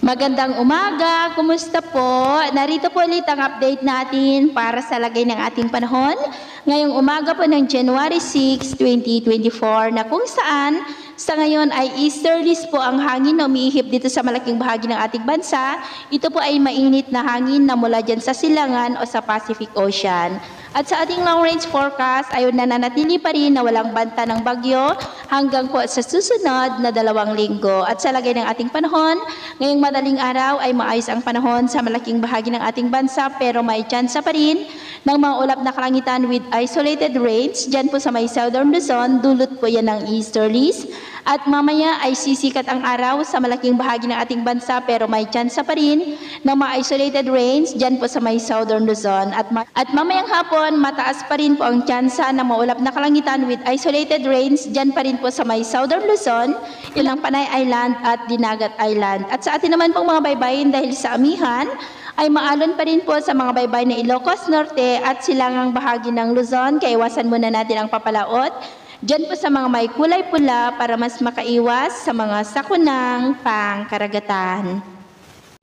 Magandang umaga, kumusta po? Narito po ulit ang update natin para sa lagay ng ating panahon. Ngayong umaga po ng January 6, 2024 na kung saan sa ngayon ay easterlies po ang hangin na umiihip dito sa malaking bahagi ng ating bansa. Ito po ay mainit na hangin na mula dyan sa silangan o sa Pacific Ocean. At sa ating long range forecast ay nananatili pa rin na walang banta ng bagyo hanggang po sa susunod na 2 linggo. At sa lagay ng ating panahon, ngayong madaling araw ay maayos ang panahon sa malaking bahagi ng ating bansa pero may tsansa pa rin ng mga ulap na kalangitan with isolated rains. Diyan po sa may southern Luzon, dulot po yan ng easterlies. At mamaya ay sisikat ang araw sa malaking bahagi ng ating bansa pero may tsansa pa rin ng mga isolated rains dyan po sa may southern Luzon. At mamayang hapon, mataas pa rin po ang tsansa ng maulap na kalangitan with isolated rains dyan pa rin po sa may southern Luzon, ilang Panay Island at Dinagat Island. At sa atin naman pong mga baybayin dahil sa amihan, ay maalon pa rin po sa mga baybay na Ilocos Norte at silangang bahagi ng Luzon, kaya iwasan muna natin ang papalaot diyan po sa mga may kulay pula para mas makaiwas sa mga sakunang pangkaragatan.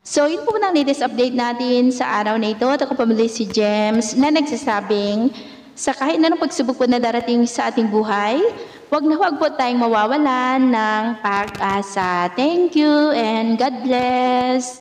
So, yun po ang latest update natin sa araw na ito. At ako pamili si James na nagsasabing sa kahit na ng pagsubok po na darating sa ating buhay, huwag na huwag po tayong mawawalan ng pag-asa. Thank you and God bless!